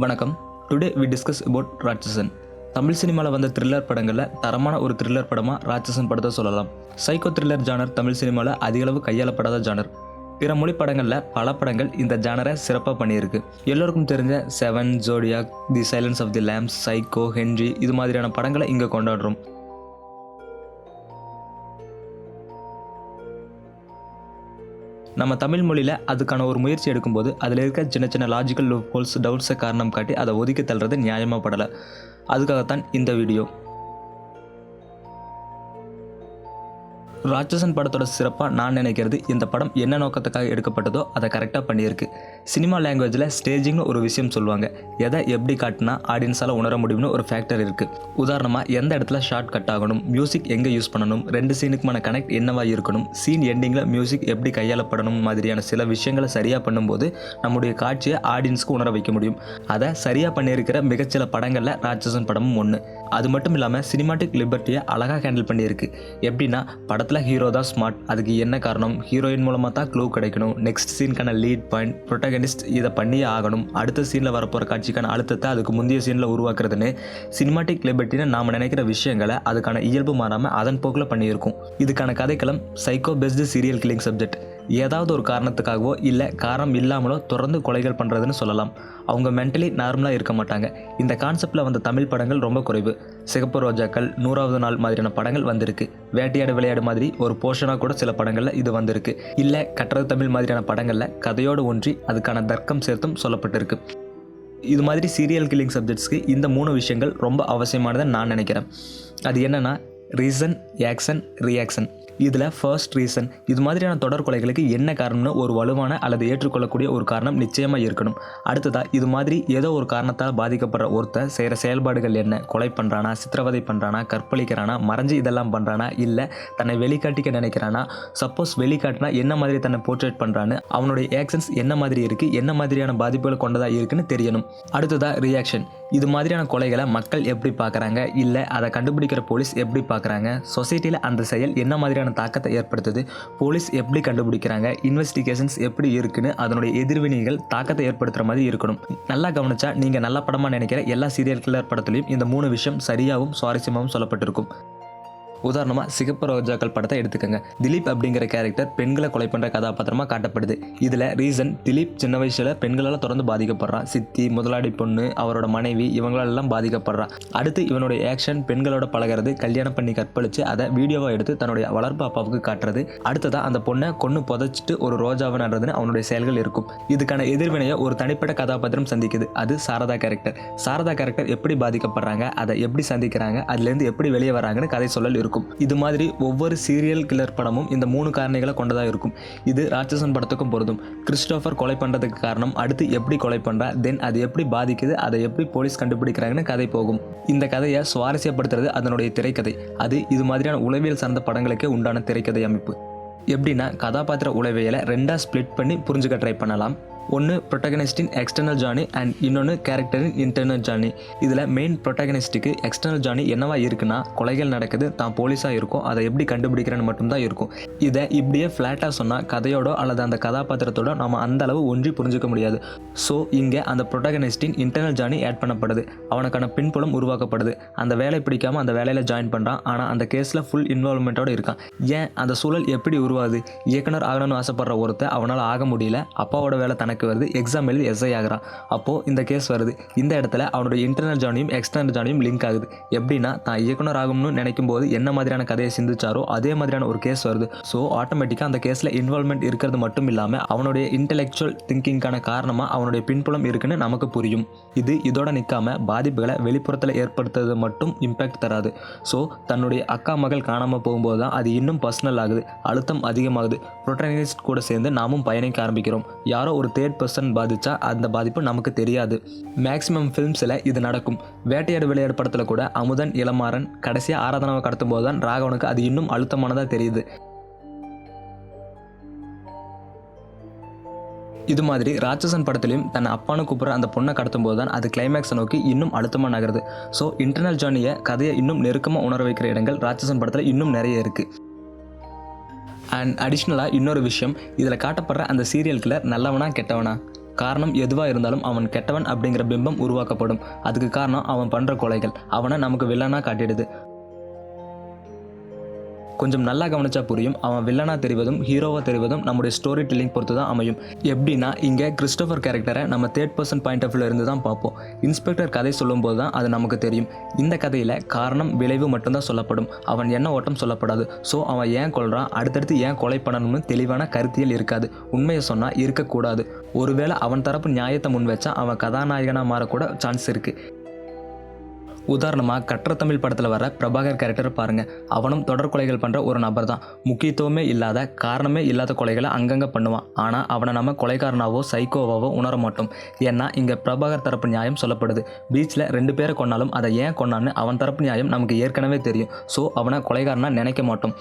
வணக்கம். Today we discuss about ராட்சசன். தமிழ் சினிமாவில் வந்த த்ரில்லர் படங்களில் தரமான ஒரு த்ரில்லர் படமாக ராட்சசன் படத்தை சொல்லலாம். சைக்கோ த்ரில்லர் ஜானர் தமிழ் சினிமாவில் அதிகளவு கையாளப்படாத ஜானர். பிற மொழி படங்களில் பல படங்கள் இந்த ஜானரை சிறப்பாக பண்ணியிருக்கு. எல்லோருக்கும் தெரிஞ்ச 7, Zodiac, the silence of the lambs, Psycho, Henry இது மாதிரியான படங்களை இங்கே கொண்டாடுறோம். நம்ம தமிழ் மொழியில் அதுக்கான ஒரு முயற்சி எடுக்கும்போது அதில் இருக்க சின்ன சின்ன லாஜிக்கல் லூப் ஹோல்ஸ், டவுட்ஸை காரணம் காட்டி அதை ஒதுக்கி தள்ளுறது நியாயமாக படலை. அதுக்காகத்தான் இந்த வீடியோ. ராட்சசன் படத்தோட சிறப்பாக நான் நினைக்கிறது, இந்த படம் என்ன நோக்கத்துக்காக எடுக்கப்பட்டதோ அதை கரெக்டாக பண்ணியிருக்கு. சினிமா லாங்குவேஜில் ஸ்டேஜிங்னு ஒரு விஷயம் சொல்லுவாங்க. எதை எப்படி காட்டினா ஆடியன்ஸால் உணர முடியும்னு ஒரு ஃபேக்டர் இருக்குது. உதாரணமாக எந்த இடத்துல ஷார்ட் கட் ஆகணும், மியூசிக் எங்கே யூஸ் பண்ணணும், 2 சீனுக்குமான கனெக்ட் என்னவா இருக்கணும், சீன் எண்டிங்கில் மியூசிக் எப்படி கையாளப்படணும் மாதிரியான சில விஷயங்களை சரியாக பண்ணும்போது நம்முடைய காட்சியை ஆடியன்ஸ்க்கு உணர வைக்க முடியும். அதை சரியாக பண்ணியிருக்கிற மிகச்சில படங்களில் ராட்சசன் படமும் ஒன்று. அது மட்டும் இல்லாமல் சினிமாட்டிக் லிபர்ட்டியை அழகாக ஹேண்டில் பண்ணியிருக்கு. எப்படின்னா படத்தில் ஹீரோ தான் ஸ்மார்ட், அதுக்கு என்ன காரணம், ஹீரோயின் மூலமாக தான் க்ளூ கிடைக்கணும், நெக்ஸ்ட் சீனுக்கான லீட் பாயிண்ட், ப்ரொட்டகனிஸ்ட் இதை பண்ணியே ஆகணும், அடுத்த சீனில் வரப்போகிற காட்சிக்கான அழுத்தத்தை அதுக்கு முந்தைய சீனில் உருவாக்குறதுன்னு சினிமாட்டிக் லிபர்ட்டின்னு நாம் நினைக்கிற விஷயங்களை அதுக்கான இயல்பு மாறாமல் அதன் போக்கில் பண்ணியிருக்கும். இதுக்கான கதைக்களம் psycho based serial killing subject. ஏதாவது ஒரு காரணத்துக்காகவோ இல்லை காரணம் இல்லாமலோ தொடர்ந்து கொலைகள் பண்ணுறதுன்னு சொல்லலாம். அவங்க மென்டலி நார்மலாக இருக்க மாட்டாங்க. இந்த கான்செப்டில் வந்த தமிழ் படங்கள் ரொம்ப குறைவு. சிகப்பு ரோஜாக்கள், 100வது நாள் மாதிரியான படங்கள் வந்திருக்கு. வேட்டையாடு விளையாடு மாதிரி ஒரு போர்ஷனாக கூட சில படங்களில் இது வந்திருக்கு. இல்லை கட்டுறது தமிழ் மாதிரியான படங்களில் கதையோடு ஒன்றி அதுக்கான தர்க்கம் சேர்த்தும் சொல்லப்பட்டிருக்கு. இது மாதிரி சீரியல் கில்லிங் சப்ஜெக்ட்ஸ்க்கு இந்த 3 விஷயங்கள் ரொம்ப அவசியமானதை நான் நினைக்கிறேன். அது என்னென்னா ரீசன், ஆக்ஷன், ரியாக்ஷன். இதில் ஃபர்ஸ்ட் ரீசன், இது மாதிரியான தொடர் கொலைகளுக்கு என்ன காரணம்னு ஒரு வலுவான அல்லது ஏற்றுக்கொள்ளக்கூடிய ஒரு காரணம் நிச்சயமாக இருக்கணும். அடுத்ததாக இது மாதிரி ஏதோ ஒரு காரணத்தால் பாதிக்கப்படுற ஒருத்தர் செய்கிற செயல்பாடுகள் என்ன, கொலை பண்ணுறானா, சித்திரவதை பண்ணுறானா, கற்பழிக்கிறானா, மறைஞ்சு இதெல்லாம் பண்ணுறானா, இல்லை தன்னை வெளிக்காட்டிக்க நினைக்கிறானா, சப்போஸ் வெளிக்காட்டினா என்ன மாதிரி தன்னை போர்ட்ரேட் பண்ணுறான்னு, அவனுடைய ஆக்ஷன்ஸ் என்ன மாதிரி இருக்குது, என்ன மாதிரியான பாதிப்புகள் கொண்டதாக இருக்குன்னு தெரியணும். அடுத்ததாக ரியாக்ஷன், இது மாதிரியான கொலைகளை மக்கள் எப்படி பார்க்குறாங்க, இல்லை அதை கண்டுபிடிக்கிற போலீஸ் எப்படி பார்க்குறாங்க, சொசைட்டியில் அந்த செயல் என்ன மாதிரியான தாக்கத்தை ஏற்படுத்துது, போலீஸ் எப்படி கண்டுபிடிக்கிறாங்க, இன்வெஸ்டிகேஷன்ஸ் எப்படி இருக்குன்னு அதனுடைய எதிர்வினைகள் தாக்கத்தை ஏற்படுத்துகிற மாதிரி இருக்கணும். நல்லா கவனிச்சா நீங்கள் நல்ல படமாக நினைக்கிற எல்லா சீரியல் கில்லர் படத்துலையும் இந்த 3 விஷயம் சரியாகவும் சுவாரஸ்யமாகவும் சொல்லப்பட்டிருக்கும். உதாரணமாக சிகப்பு ரோஜாக்கள் படத்தை எடுத்துக்கோங்க. திலீப் அப்படிங்கிற கேரக்டர் பெண்களை கொலை பண்ணுற கதாபாத்திரமாக காட்டப்படுது. இதில் ரீசன், திலீப் சின்ன வயசில் பெண்களால் தொடர்ந்து பாதிக்கப்படுறான். சித்தி, முதலாளி பொண்ணு, அவரோட மனைவி இவங்களெல்லாம் பாதிக்கப்படுறான். அடுத்து இவனுடைய ஆக்ஷன், பெண்களோட பழகிறது, கல்யாணம் பண்ணி கற்பழித்து அதை வீடியோவாக எடுத்து தன்னுடைய வளர்ப்பு அப்பாவுக்கு காட்டுறது. அடுத்ததாக அந்த பொண்ணை கொன்று புதைச்சிட்டு ஒரு ரோஜாவை நடுறதுன்னு அவனுடைய செயல்கள் இருக்கும். இதுக்கான எதிர்வினையை ஒரு தனிப்பட்ட கதாபாத்திரம் சந்திக்குது. அது சாரதா கேரக்டர். சாரதா கேரக்டர் எப்படி பாதிக்கப்படுறாங்க, அதை எப்படி சந்திக்கிறாங்க, அதுலேருந்து எப்படி வெளியே வராங்கன்னு கதை சொல்லல் இருக்கும். இது மாதிரி ஒவ்வொரு சீரியல் கில்லர் படமும் இந்த 3 காரணிகளை கொண்டதாக இருக்கும். இது ராட்சசன் படத்துக்கும் பொருந்தும். கிறிஸ்டோபர் கொலை பண்ணுறதுக்கு காரணம், அடுத்து எப்படி கொலை பண்ணுறா, தென் அது எப்படி பாதிக்குது, அதை எப்படி போலீஸ் கண்டுபிடிக்கிறாங்கன்னு கதை போகும். இந்த கதையை சுவாரஸ்யப்படுத்துறது அதனுடைய திரைக்கதை. அது இது மாதிரியான உளவியல் சார்ந்த படங்களுக்கே உண்டான திரைக்கதை அமைப்பு. எப்படின்னா கதாபாத்திர உளவியலை 2ஆக ஸ்பிளிட் பண்ணி புரிஞ்சுக்க ட்ரை பண்ணலாம். ஒன்று ப்ரொட்டகனிஸ்டின் எக்ஸ்டர்னல் ஜார்னி அண்ட் இன்னொன்று கேரக்டரின் இன்டர்னல் ஜார்னி. இதில் மெயின் ப்ரொட்டகனிஸ்ட்டுக்கு எக்ஸ்டர்னல் ஜார்னி என்னவா இருக்குன்னா, கொலைகள் நடக்குது, தான் போலீஸாக இருக்கும், அதை எப்படி கண்டுபிடிக்கிறேன்னு மட்டும்தான் இருக்கும். இதை இப்படியே ஃப்ளாட்டாக சொன்னால் கதையோட அல்லது அந்த கதாபாத்திரத்தோட நம்ம அந்த அளவு ஒன்றி புரிஞ்சுக்க முடியாது. ஸோ இங்கே அந்த ப்ரொட்டகனிஸ்டின் இன்டர்னல் ஜார்னி ஆட் பண்ணப்படுது. அவனுக்கான பின்புலம் உருவாக்கப்படுது. அந்த வேலை பிடிக்காமல் அந்த வேலையில் ஜாயின் பண்ணுறான். ஆனால் அந்த கேஸில் ஃபுல் இன்வால்வ்மெண்ட்டோடு இருக்கான். ஏன் அந்த சூழல் எப்படி உருவாகுது? இயக்குனர் ஆகணும்னு ஆசைப்படுற ஒருத்தர் அவனால் ஆக முடியல, அப்பாவோட வேலை தனக்கு வருது, எக்ஸாம் எழுதி எஸ்ஐ ஆகிறான். அப்போது இந்த கேஸ் வருது. இந்த இடத்துல அவனுடைய இன்டர்னல் ஜார்னியும் எக்ஸ்டர்னல் ஜார்னியும் லிங்க் ஆகுது. எப்படின்னா தான் இயக்குனர் ஆகணும்னு நினைக்கும் போது என்ன மாதிரியான கதையை சிந்திச்சாரோ அதே மாதிரியான ஒரு கேஸ் வருது. ஸோ ஆட்டோமேட்டிக்காக அந்த கேஸில் இன்வால்வ்மெண்ட் இருக்கிறது மட்டும் இல்லாமல் அவனுடைய இன்டெலெக்சுவல் திங்கிங்கான காரணமாக அவனுடைய பின்புலம் இருக்குன்னு நமக்கு புரியும். இது இதோட நிற்காம பாதிப்புகளை வெளிப்புறத்தில் ஏற்படுத்துறது மட்டும் இம்பேக்ட் தராது. ஸோ தன்னுடைய அக்கா மகள் காணாமல் போகும்போது தான் அது இன்னும் பர்சனல் ஆகுது, அழுத்தம் அதிகமாகுது. ப்ரொட்டகனிஸ்ட் கூட சேர்ந்து நாமும் பயணிக்க ஆரம்பிக்கிறோம். யாரோ ஒரு தேர்ட் பர்சன் பாதிச்சா அந்த பாதிப்பு நமக்கு தெரியாது. மேக்ஸிமம் ஃபிலிம்ஸில் இது நடக்கும். வேட்டையாடு விளையாடு படத்தில் கூட அமுதன், இளமாறன் கடைசியாக ஆராதனாவை கடத்தும் போது தான் ராகவனுக்கு அது இன்னும் அழுத்தமானதாக தெரியுது. இது மாதிரி ராட்சசன் படத்துலையும் தன் அப்பானு கூப்பிட்ற அந்த பொண்ணை கடத்தும் போது தான் அது கிளைமேக்ஸை நோக்கி இன்னும் அழுத்தமாக நகருது. ஸோ இன்டர்னல் ஜார்னியை கதையை இன்னும் நெருக்கமாக உணர வைக்கிற இடங்கள் ராட்சசன் படத்தில் இன்னும் நிறைய இருக்குது. அண்ட் அடிஷ்னலாக இன்னொரு விஷயம், இதில் காட்டப்படுற அந்த சீரியல் கில்லர் நல்லவனா கெட்டவனா? காரணம் எதுவாக இருந்தாலும் அவன் கெட்டவன் அப்படிங்கிற பிம்பம் உருவாக்கப்படும். அதுக்கு காரணம் அவன் பண்ணுற கொலைகள் அவனை நமக்கு வில்லனாக காட்டிடுது. கொஞ்சம் நல்லா கவனிச்சா புரியும், அவன் வில்லனா தெரிவதும் ஹீரோவாக தெரிவதும் நம்முடைய ஸ்டோரி டெல்லிங் பொறுத்து தான் அமையும். எப்படின்னா, இங்கே கிறிஸ்டோஃபர் கேரக்டரை நம்ம தேர்ட் பர்சன் பாயிண்ட் ஆஃப் வியூல இருந்து தான் பார்ப்போம். இன்ஸ்பெக்டர் கதை சொல்லும்போது தான் அது நமக்கு தெரியும். இந்த கதையில் காரணம் விளைவு மட்டும்தான் சொல்லப்படும், அவன் என்ன ஓட்டம் சொல்லப்படாது. ஸோ அவன் ஏன் கொல்றான், அடுத்தடுத்து ஏன் கொலை பண்ணணும்னு தெளிவான கருத்தியல் இருக்காது. உண்மையை சொன்னால் இருக்கக்கூடாது. ஒருவேளை அவன் தரப்பு நியாயத்தை முன் வச்சா அவன் கதாநாயகனாக மாறக்கூட சான்ஸ் இருக்குது. உதாரணமாக கற்ற தமிழ் படத்தில் வர பிரபாகர் கேரக்டர் பாருங்கள். அவனும் தொடர் கொலைகள் பண்ணுற ஒரு நபர் தான். முக்கியத்துவமே இல்லாத காரணமே இல்லாத கொலைகளை அங்கங்கே பண்ணுவான். ஆனால் அவனை நம்ம கொலைகாரனாவோ சைக்கோவாவோ உணர மாட்டோம். ஏன்னா இங்கே பிரபாகர் தரப்பு நியாயம் சொல்லப்படுது. பீச்சில் 2 பேரை கொன்னாலும் அதை ஏன் கொன்னான்னு அவன் தரப்பு நியாயம் நமக்கு ஏற்கனவே தெரியும். ஸோ அவனை கொலைகாரனா நினைக்க மாட்டோம்.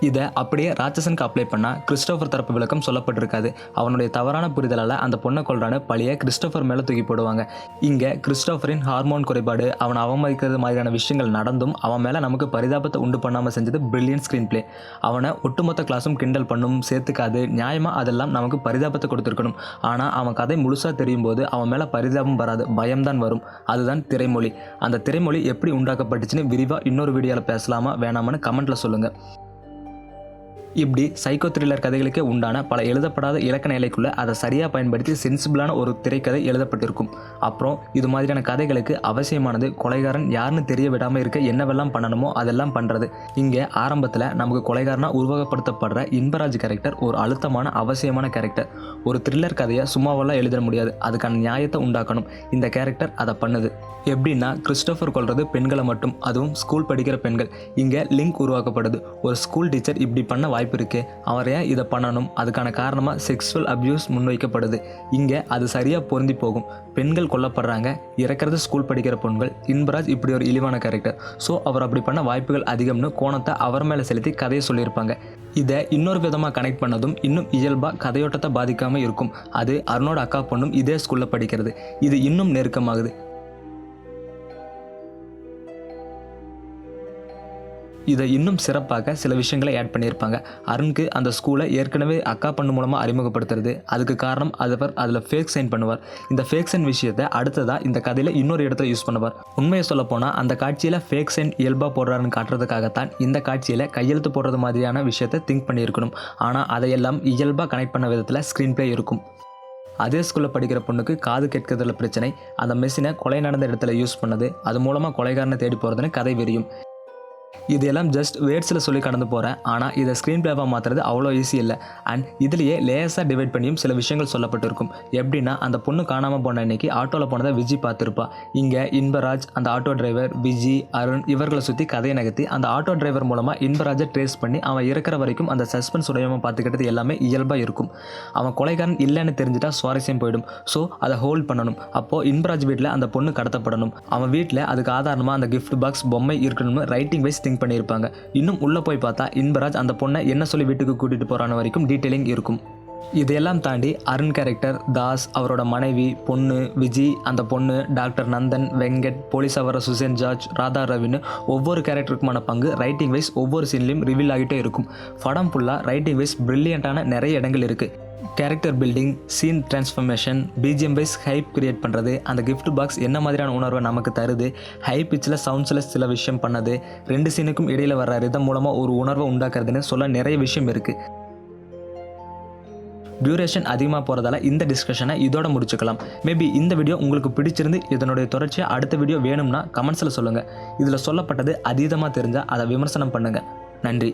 இதை அப்படியே ராட்சசனுக்கு அப்ளை பண்ணால் கிறிஸ்டோஃபர் தரப்பு விளக்கம் சொல்லப்பட்டிருக்காது. அவனுடைய தவறான புரிதலால் அந்த பொண்ணை கொல்றான்னு பழிய கிறிஸ்டோஃபர் மேலே தூக்கி போடுவாங்க. இங்கே கிறிஸ்டோஃபரின் ஹார்மோன் குறைபாடு, அவனை அவமதிக்கிறது மாதிரியான விஷயங்கள் நடந்தும் அவன் மேலே நமக்கு பரிதாபத்தை உண்டு பண்ணாமல் செஞ்சது பிரில்லியன்ட் ஸ்க்ரீன் பிளே. அவனை ஒட்டுமொத்த கிளாஸும் கிண்டல் பண்ணும், சேர்த்துக்காது. நியாயமாக அதெல்லாம் நமக்கு பரிதாபத்தை கொடுத்துருக்கணும். ஆனால் அவன் கதை முழுசாக தெரியும் போது அவன் மேலே பரிதாபம் வராது, பயம்தான் வரும். அதுதான் திரைமொழி. அந்த திரைமொழி எப்படி உண்டாக்கப்பட்டுச்சுன்னு விரிவாக இன்னொரு வீடியோவில் பேசலாமா வேணாமான்னு கமெண்ட்டில் சொல்லுங்கள். இப்படி சைக்கோ த்ரில்லர் கதைகளுக்கே உண்டான பல எழுதப்படாத இலக்கண இலைக்குள்ளே அதை சரியாக பயன்படுத்தி சென்சிபிளான ஒரு திரைக்கதை எழுதப்பட்டிருக்கும். அப்புறம் இது மாதிரியான கதைகளுக்கு அவசியமானது கொலைகாரன் யாருன்னு தெரிய விடாமல் இருக்க என்னவெல்லாம் பண்ணணுமோ அதெல்லாம் பண்ணுறது. இங்கே ஆரம்பத்தில் நமக்கு கொலைகாரனாக உருவகப்படுத்தப்படுற இன்பராஜ் கேரக்டர் ஒரு அழுத்தமான அவசியமான கேரக்டர். ஒரு த்ரில்லர் கதையை சும்மாவெல்லாம் எழுத முடியாது, அதுக்கான நியாயத்தை உண்டாக்கணும். இந்த கேரக்டர் அதை பண்ணுது. எப்படின்னா, கிறிஸ்டோஃபர் கொல்றது பெண்களை மட்டும், அதுவும் ஸ்கூல் படிக்கிற பெண்கள். இங்கே லிங்க் உருவாக்கப்படுது. ஒரு ஸ்கூல் டீச்சர் இப்படி பண்ண வாய்ப்பு இருக்கு, அவர் ஏன் இதை பண்ணணும், அதுக்கான காரணமாக செக்ஸுவல் அப்யூஸ் முன்வைக்கப்படுது. இங்கே அது சரியாக பொருந்தி போகும். பெண்கள் கொல்லப்படுறாங்க, இறக்கிறது ஸ்கூல் படிக்கிற பெண்கள். இன்பராஜ் இப்படி ஒரு இழிவான கேரக்டர். ஸோ அவர் அப்படி பண்ண வாய்ப்புகள் அதிகம்னு கோணத்தை அவர் மேலே செலுத்தி கதையை சொல்லியிருப்பாங்க. இதை இன்னொரு விதமாக கனெக்ட் பண்ணதும் இன்னும் இயல்பாக கதையோட்டத்தை பாதிக்காமல் இருக்கும். அது அருணோட அக்கா பொண்ணும் இதே ஸ்கூலில் படிக்கிறது. இது இன்னும் நெருக்கமாகுது. இதை இன்னும் சிறப்பாக சில விஷயங்களை ஆட் பண்ணியிருப்பாங்க. அருணுக்கு அந்த ஸ்கூலை ஏற்கனவே அக்கா பண்ணு மூலமாக அறிமுகப்படுத்துறது. அதுக்கு காரணம் அவர் அதில் ஃபேக் சைன் பண்ணுவார். இந்த ஃபேக் சைன் விஷயத்தை அடுத்ததாக இந்த கதையில் இன்னொரு இடத்துல யூஸ் பண்ணுவார். உண்மையை சொல்ல போனால் அந்த காட்சியில் ஃபேக் சைன் இயல்பாக போடுறாருன்னு காட்டுறதுக்காகத்தான் இந்த காட்சியில் கையெழுத்து போடுறது மாதிரியான விஷயத்தை திங்க் பண்ணியிருக்கணும். ஆனால் அதையெல்லாம் இயல்பாக கனெக்ட் பண்ண விதத்தில் ஸ்க்ரீன் பிளே இருக்கும். அதே ஸ்கூலில் படிக்கிற பொண்ணுக்கு காது கேட்கறதுல பிரச்சனை, அந்த மெஷினை கொலை நடந்த இடத்துல யூஸ் பண்ணது, அது மூலமாக கொலைகாரனை தேடி போகிறதுன்னு கதை விரியும். இதெல்லாம் ஜஸ்ட் வேர்ட்ஸில் சொல்லி கடந்து போகிறேன். ஆனால் இதை ஸ்க்ரீன் பிளேவாக மாற்றுறது அவ்வளோ ஈஸி இல்லை. அண்ட் இதுலேயே லேயர்ஸாக டிவைட் பண்ணியும் சில விஷயங்கள் சொல்லப்பட்டிருக்கும். எப்படின்னா, அந்த பொண்ணு காணாமல் போன அன்னைக்கு ஆட்டோவில் போனதை விஜி பார்த்துருப்பா. இங்கே இன்பராஜ், அந்த ஆட்டோ டிரைவர், விஜி, அருண் இவர்களை சுற்றி கதையை நகர்த்தி அந்த ஆட்டோ டிரைவர் மூலமாக இன்பராஜை ட்ரேஸ் பண்ணி அவன் இருக்கிற வரைக்கும் அந்த சஸ்பென்ஸ் உடையமாக பார்த்துக்கிட்டது எல்லாமே இயல்பாக இருக்கும். அவன் கொலைகாரன் இல்லைன்னு தெரிஞ்சுட்டா சுவாரஸ்யம் போயிடும். ஸோ அதை ஹோல்ட் பண்ணணும். அப்போது இன்பராஜ் வீட்டில் அந்த பொண்ணு கடத்தப்படணும். அவன் வீட்டில் அதுக்கு ஆதாரமாக அந்த கிஃப்ட் பாக்ஸ் பொம்மை இருக்கணும்னு ரைட்டிங் வைஸ் திங்க் பண்ணியிருப்பாங்க. இன்னும் உள்ள போய் பார்த்தா இன்பராஜ் அந்த பொண்ணை என்ன சொல்லி வீட்டுக்கு கூட்டிட்டு போறான வரைக்கும் டீட்டெயிலிங் இருக்கும். இதையெல்லாம் தாண்டி அருண் கேரக்டர், தாஸ், அவரோட மனைவி, பொண்ணு விஜி, அந்த பொண்ணு, டாக்டர் நந்தன், வெங்கட், போலீஸ் அவர சுசேன் ஜார்ஜ், ராதா ரவின்னு ஒவ்வொரு கேரக்டருக்குமான பங்கு ரைட்டிங் வைஸ் ஒவ்வொரு சீன்லையும் ரிவீல் ஆகிட்டே இருக்கும். படம் ஃபுல்லாக ரைட்டிங் வைஸ் பிரில்லியண்டான நிறைய இடங்கள் இருக்குது. Character building, scene transformation, BGM wise hype create பண்ணுறது, அந்த கிஃப்ட் பாக்ஸ் என்ன மாதிரியான உணர்வை நமக்கு தருது, ஹை பிச்சில் சவுண்ட்ஸில் சில விஷயம் பண்ணது, 2 சீனுக்கும் இடையில் வர ரிதம் மூலமாக ஒரு உணர்வை உண்டாக்குறதுன்னு சொல்ல நிறைய விஷயம் இருக்குது. டியூரேஷன் அதிகமாக போகிறதால இந்த டிஸ்கஷனை இதோட முடிச்சுக்கலாம். மேபி இந்த வீடியோ உங்களுக்கு பிடிச்சிருந்து இதனுடைய தொடர்ச்சியாக அடுத்த வீடியோ வேணும்னா கமெண்ட்ஸில் சொல்லுங்கள். இதில் சொல்லப்பட்டது அதீதமாக தெரிஞ்சால் அதை விமர்சனம் பண்ணுங்கள். நன்றி.